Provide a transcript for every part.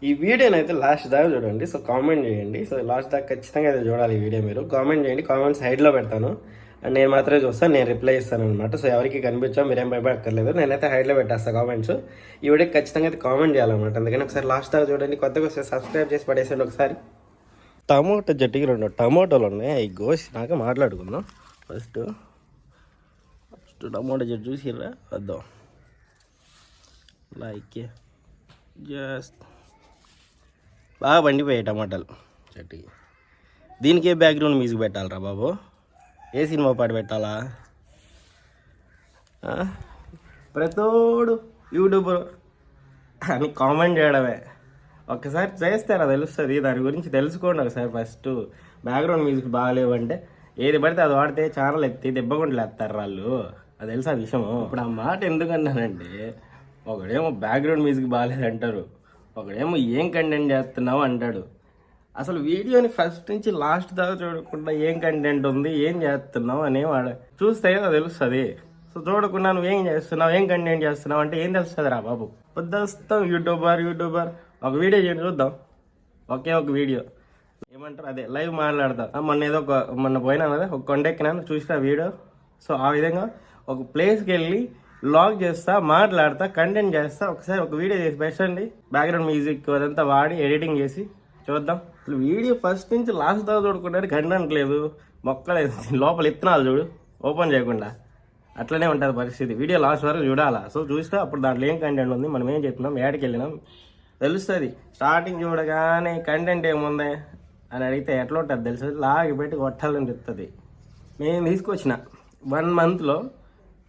ఈ వీడియోని అయితే లాస్ట్ దాకా చూడండి. సో కామెంట్ చేయండి. సో లాస్ట్ దాకా ఖచ్చితంగా అయితే చూడాలి ఈ వీడియో. మీరు కామెంట్ చేయండి, కామెంట్స్ హైడ్లో పెడతాను అండ్ నేను మాత్రమే చూస్తాను, నేను రిప్లై ఇస్తాను అనమాట. సో ఎవరికి కనిపించా మీరేం భయపడక్కర్లేదు, నేనైతే హైడ్లో పెట్టేస్తాను కామెంట్స్. ఈ వీడియోకి ఖచ్చితంగా అయితే కామెంట్ చేయాలన్నమాట. అందుకని ఒకసారి లాస్ట్ దాకా చూడండి. కొత్తగా వస్తే సబ్స్క్రైబ్ చేసి పడేసండి ఒకసారి. టమోటా జట్టుకి 2 టమోటాలు ఉన్నాయి, అవి కోసినాక మాట్లాడుకుందాం. ఫస్ట్ టమోటా జట్టు చూసిర్రా వద్దాం లైక్ జస్ట్ బాగా పండిపోయాయి టమాటాలు చెట్టుకి. దీనికే బ్యాక్గ్రౌండ్ మ్యూజిక్ పెట్టాలరా బాబు, ఏ సినిమా పాట పెట్టాలా? ప్రతోడు యూట్యూబర్ అని కామెంట్ చేయడమే. ఒక్కసారి చేస్తారా తెలుస్తుంది, దాని గురించి తెలుసుకోండి ఒకసారి. ఫస్ట్ బ్యాక్గ్రౌండ్ మ్యూజిక్ బాగాలేవంటే ఏది పడితే అది వాడితే ఛానల్ ఎత్తి దెబ్బగుంటలు వేస్తారు వాళ్ళు, అది తెలుసా విషయము. ఇప్పుడు ఆ మాట ఎందుకన్నానంటే, ఒకడేమో బ్యాక్గ్రౌండ్ మ్యూజిక్ బాగాలేదంటారు, ఒకడేమో ఏం కంటెంట్ చేస్తున్నావు అంటాడు. అసలు వీడియోని ఫస్ట్ నుంచి లాస్ట్ దాకా చూడకుండా ఏం కంటెంట్ ఉంది, ఏం చేస్తున్నావు అనేవాడు చూస్తే తెలుస్తుంది. సో చూడకుండా నువ్వేం చేస్తున్నావు, ఏం కంటెంట్ చేస్తున్నావు అంటే ఏం తెలుస్తుంది రా బాబు. పొద్దుస్తాం యూట్యూబర్ ఒక వీడియో చేయండి చూద్దాం, ఒకే ఒక వీడియో ఏమంటారు అదే లైవ్ మాట్లాడతా. మొన్న పోయినా కదా, ఒక కొండెక్కినాను చూసిన వీడియో. సో ఆ విధంగా ఒక ప్లేస్కి వెళ్ళి వ్లాగ్ చేస్తా, మాట్లాడతా, కంటెంట్ చేస్తా. ఒకసారి ఒక వీడియో చేసి పెట్టండి, బ్యాక్గ్రౌండ్ మ్యూజిక్ అదంతా వాడి ఎడిటింగ్ చేసి చూద్దాం. అసలు వీడియో ఫస్ట్ నుంచి లాస్ట్ దాకా చూడకుండా కంటెంట్ లేదు, మొక్కలేదు, లోపల ఇత్తనాలు చూడు ఓపెన్ చేయకుండా. అట్లనే ఉంటుంది పరిస్థితి. వీడియో లాస్ట్ వరకు చూడాలా. సో చూస్తే అప్పుడు దాంట్లో ఏం కంటెంట్ ఉంది, మనం ఏం చెప్తున్నాం, ఏడికి వెళ్ళినాం తెలుస్తుంది. స్టార్టింగ్ చూడగానే కంటెంట్ ఏముంది అని అడిగితే ఎట్లా ఉంటుంది తెలుస్తుంది, లాగి పెట్టి కొట్టాలని చెప్తుంది. నేను తీసుకొచ్చిన 1 monthలో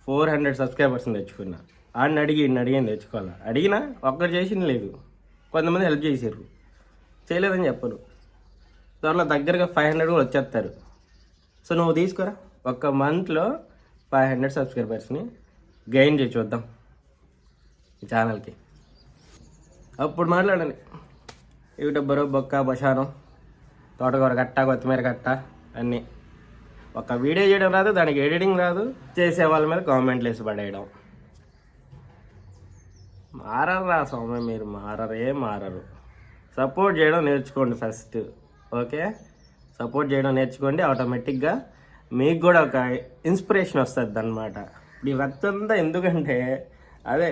400 సబ్స్క్రైబర్స్ని తెచ్చుకున్నా. ఆడిని అడిగింది తెచ్చుకోవాలా, అడిగినా ఒక్కటి చేసింది లేదు. కొంతమంది హెల్ప్ చేసారు, చేయలేదని చెప్పరు. త్వరలో దగ్గరగా 500 కూడా వచ్చేస్తారు. సో నువ్వు తీసుకురా, 1 monthలో 500 సబ్స్క్రైబర్స్ని గెయిన్ చేసి చూద్దాం ఈ ఛానల్కి. అప్పుడు మాట్లాడండి. యూట్యూబరు బొక్క బషానం తోటకూర కట్ట కొత్తిమీర కట్ట అన్నీ. ఒక వీడియో చేయడం రాదు, దానికి ఎడిటింగ్ రాదు, చేసే వాళ్ళ మీద కామెంట్లు వేసి పడేయడం. మారరా స్వామి, మీరు మారరు. సపోర్ట్ చేయడం నేర్చుకోండి ఫస్ట్, ఓకే? సపోర్ట్ చేయడం నేర్చుకోండి, ఆటోమేటిక్గా మీకు కూడా ఒక ఇన్స్పిరేషన్ వస్తుంది అన్నమాట. ఈ రక్తంతా ఎందుకంటే అదే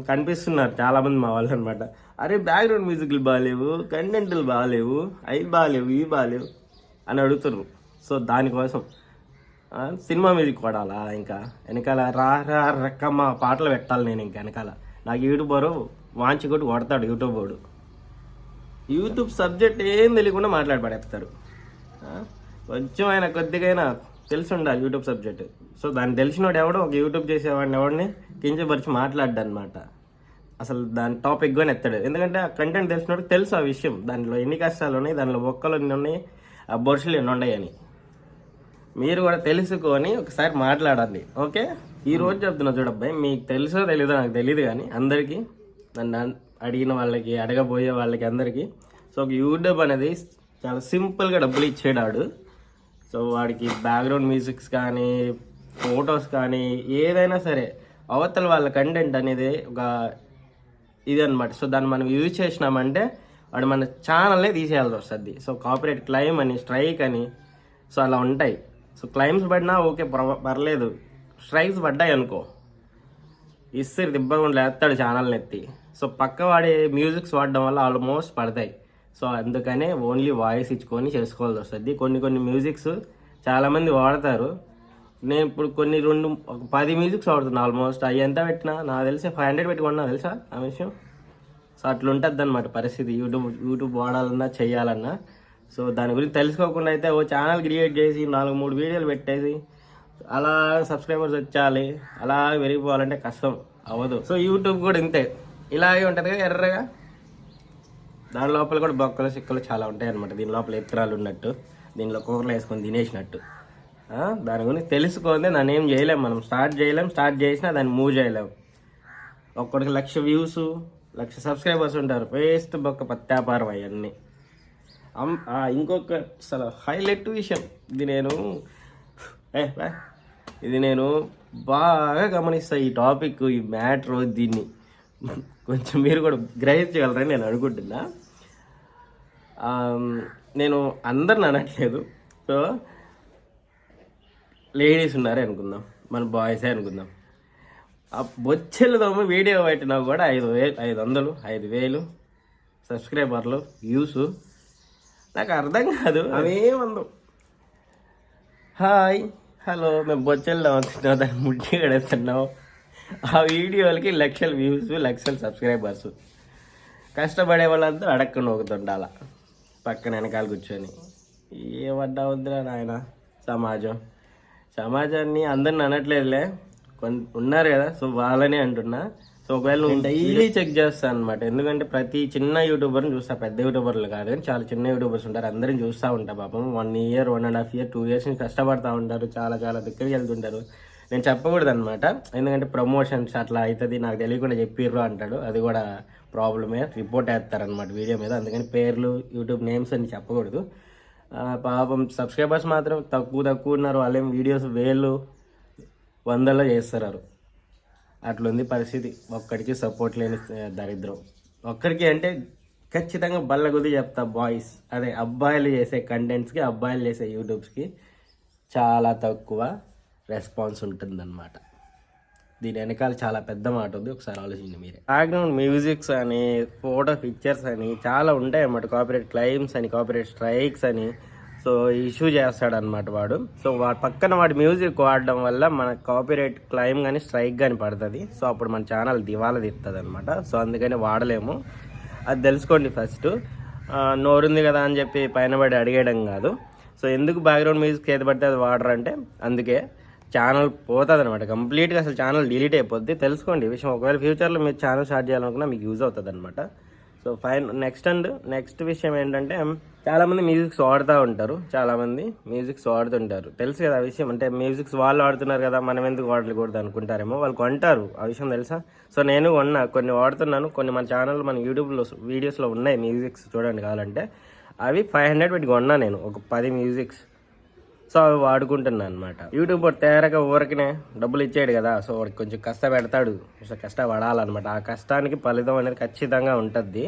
కనిపిస్తున్నారు చాలామంది మా వాళ్ళు అనమాట. అరే బ్యాక్గ్రౌండ్ మ్యూజిక్లు బాగాలేవు, కంటెంట్లు బాగాలేవు, అవి బాగాలేవు, ఇవి బాగాలేవు అని అడుగుతున్నారు. సో దానికోసం సినిమా మ్యూజిక్ వాడాలా, ఇంకా వెనకాల రకమ్మ పాటలు పెట్టాలి నేను. ఇంకా వెనకాల నాకు యూట్యూబరు వాంచి కొట్టి కొడతాడు యూట్యూబ్ సబ్జెక్ట్ ఏం తెలియకుండా మాట్లాడి పడేస్తారు. కొంచెం ఆయన కొద్దిగైనా తెలిసి ఉండాలి యూట్యూబ్ సబ్జెక్ట్. సో దాన్ని తెలిసినోడు ఎవడో ఒక యూట్యూబ్ చేసేవాడిని ఎవడిని కించపరిచి మాట్లాడ్డా అనమాట. అసలు దాని టాపిక్ కూడా ఎత్తాడు, ఎందుకంటే ఆ కంటెంట్ తెలిసినోడికి తెలుసు ఆ విషయం. దానిలో ఎన్ని కష్టాలు ఉన్నాయి, దానిలో ఒక్కలు ఎన్ని ఉన్నాయి, ఆ బొరుషులు ఎన్ని ఉన్నాయని మీరు కూడా తెలుసుకొని ఒకసారి మాట్లాడండి, ఓకే? ఈరోజు చెప్తున్నా చూడబ్బాయి, మీకు తెలుసో తెలీదో నాకు తెలియదు, కానీ అందరికీ నన్ను అడిగిన వాళ్ళకి, అడగబోయే వాళ్ళకి అందరికీ. సో ఒక యూట్యూబ్ అనేది చాలా సింపుల్గా డబ్బులు ఇచ్చేడాడు. సో వాడికి బ్యాక్గ్రౌండ్ మ్యూజిక్స్ కానీ, ఫొటోస్ కానీ, ఏదైనా సరే అవతల వాళ్ళ కంటెంట్ అనేది ఒక ఇది అనమాట. సో దాన్ని మనం యూజ్ చేసినామంటే వాడు మన ఛానల్నే తీసేయాల్సి వస్తుంది. సో కాపీరైట్ క్లెయిమ్ అని, స్ట్రైక్ అని, సో అలా ఉంటాయి. సో క్లెయిమ్స్ పడినా ఓకే పర్లేదు, స్ట్రైక్స్ పడ్డాయి అనుకో ఇస్తారు దిబ్బకుండా లేస్తాడు ఛానల్ని ఎత్తి. సో పక్క వాడే మ్యూజిక్స్ వాడడం వల్ల ఆల్మోస్ట్ పడతాయి. సో అందుకనే ఓన్లీ వాయిస్ ఇచ్చుకొని చేసుకోవాల్సి వస్తుంది. కొన్ని మ్యూజిక్స్ చాలామంది వాడతారు. నేను ఇప్పుడు ఒక 10 మ్యూజిక్స్ వాడుతున్నాను ఆల్మోస్ట్. అవి ఎంత పెట్టినా నాకు తెలిసి 500 పెట్టుకున్నా, తెలుసా ఆ విషయం. సో అట్లా ఉంటుంది అనమాట పరిస్థితి యూట్యూబ్ వాడాలన్నా చేయాలన్నా. సో దాని గురించి తెలుసుకోకుండా అయితే ఓ ఛానల్ క్రియేట్ చేసి 4-3 వీడియోలు పెట్టేసి అలా సబ్స్క్రైబర్స్ వచ్చాలి, అలా పెరిగిపోవాలంటే కష్టం అవ్వదు. సో యూట్యూబ్ కూడా ఇంతే, ఇలాగే ఉంటుంది కదా ఎర్రగా. దాని లోపల కూడా బొక్కలు చిక్కలు చాలా ఉంటాయి అనమాట. దీని లోపల ఎత్తనాలు ఉన్నట్టు, దీనిలో కూరలు వేసుకొని తినేసినట్టు. దాని గురించి తెలుసుకుంటే దాన్ని ఏం చేయలేం, మనం స్టార్ట్ చేసినా దాన్ని మూవ్ చేయలేం. ఒక్కడికి 1,00,000 వ్యూస్, 1,00,000 సబ్స్క్రైబర్స్ ఉంటారు, వేస్ట్ బొక్క పత్యాపారం అవన్నీ. ఇంకొక అసలు హైలైట్ విషయం, ఇది నేను బాగా గమనిస్తాను ఈ టాపిక్, ఈ మ్యాటర్. దీన్ని కొంచెం మీరు కూడా గ్రహించగలరని నేను అనుకుంటున్నా. నేను అందరిని అనట్లేదు. సో లేడీస్ ఉన్నారే అనుకుందాం, మన బాయ్సే అనుకుందాం. ఆ బొచ్చెలతో వీడియో పెట్టినా కూడా 500 5,000 సబ్స్క్రైబర్లు వ్యూస్. నాకు అర్థం కాదు అవేమందో. హాయ్ హలో మేము బొచ్చెలు అవుతున్నాం, దాన్ని ముట్టి కడేస్తున్నాం. ఆ వీడియోలకి లక్షల వ్యూస్, లక్షల సబ్స్క్రైబర్స్. కష్టపడే వాళ్ళంతా అడక్కను ఒకతుండాల పక్కన వెనకాల కూర్చొని. ఏమడ్డా వద్దురా నాయన. సమాజాన్ని అందరిని అనట్లేదులే, ఉన్నారు కదా, సో వాళ్ళనే అంటున్నా. సో ఒకవేళ నేను డైలీ చెక్ చేస్తాను అనమాట. ఎందుకంటే ప్రతి చిన్న యూట్యూబర్ని చూస్తా, పెద్ద యూట్యూబర్లు కాదు కానీ చాలా చిన్న యూట్యూబర్స్ ఉంటారు, అందరిని చూస్తూ ఉంటా. పాపం 1 year 1.5 year 2 years నుంచి కష్టపడతా ఉంటారు, చాలా చాలా దగ్గరికి వెళ్తుంటారు. నేను చెప్పకూడదు అనమాట, ఎందుకంటే ప్రమోషన్స్ అట్లా అవుతుంది, నాకు తెలియకుండా చెప్పిర్రు అంటాడు. అది కూడా ప్రాబ్లమే, రిపోర్ట్ వేస్తారనమాట వీడియో మీద. అందుకని పేర్లు యూట్యూబ్ నేమ్స్ అని చెప్పకూడదు. పాపం సబ్స్క్రైబర్స్ మాత్రం తక్కువ ఉన్నారు. వాళ్ళేం వీడియోస్ 1000 100లో చేస్తారు. అట్లుంది పరిస్థితి. ఒక్కడికి సపోర్ట్ లేని దరిద్రం. ఒక్కడికి అంటే ఖచ్చితంగా బల్లగుద్ది చెప్తా, బాయ్స్ అదే అబ్బాయిలు చేసే కంటెంట్స్కి, అబ్బాయిలు చేసే యూట్యూబ్స్కి చాలా తక్కువ రెస్పాన్స్ ఉంటుందన్నమాట. దీని వెనకాల చాలా పెద్ద మాట ఉంది, ఒకసారి ఆలోచించండి మీరే. బ్యాక్గ్రౌండ్ మ్యూజిక్స్ అని, ఫోటో పిక్చర్స్ అని చాలా ఉంటాయి అన్నమాట. కాపీరైట్ క్లెయిమ్స్ అని, కాపీరైట్ స్ట్రైక్స్ అని, సో ఇష్యూ చేస్తాడనమాట వాడు. సో వాడి పక్కన వాడి మ్యూజిక్ వాడడం వల్ల మన కాపీరైట్ క్లెయిమ్ కానీ స్ట్రైక్ కానీ పడుతుంది. సో అప్పుడు మన ఛానల్ దివాలా తీస్తుంది అనమాట. సో అందుకని వాడలేము, అది తెలుసుకోండి ఫస్ట్. నోరుంది కదా అని చెప్పి పైన పడి అడిగేయడం కాదు. సో ఎందుకు బ్యాక్గ్రౌండ్ మ్యూజిక్ ఏది పడితే అది వాడరంటే అందుకే ఛానల్ పోతుంది అనమాట, కంప్లీట్గా అసలు ఛానల్ డిలీట్ అయిపోద్ది. తెలుసుకోండి ఈ విషయం. ఒకవేళ ఫ్యూచర్లో మీరు ఛానల్ స్టార్ట్ చేయాలనుకున్నా మీకు యూజ్ అవుతుంది అనమాట. సో నెక్స్ట్ విషయం ఏంటంటే, చాలామంది మ్యూజిక్స్ వాడుతూ ఉంటారు, చాలామంది మ్యూజిక్స్ వాడుతుంటారు. తెలుసు కదా ఆ విషయం. అంటే మ్యూజిక్స్ వాళ్ళు వాడుతున్నారు కదా, మనం ఎందుకు వాడకూడదు అనుకుంటారేమో, వాళ్ళు కొంటారు. ఆ విషయం తెలుసా? సో నేను కొన్ని వాడుతున్నాను, కొన్ని మన ఛానల్, మన యూట్యూబ్లో వీడియోస్లో ఉన్నాయి మ్యూజిక్స్, చూడండి కావాలంటే. అవి 500 పెట్టి కొన్నా నేను, ఒక 10 మ్యూజిక్స్. సో అవి వాడుకుంటున్నాను అనమాట. యూట్యూబ్ తేరగా ఊరకనే డబ్బులు ఇచ్చాడు కదా, సో వాడికి కొంచెం కష్టపెడతాడు, కష్టపడాలన్నమాట. ఆ కష్టానికి ఫలితం అనేది ఖచ్చితంగా ఉంటుంది.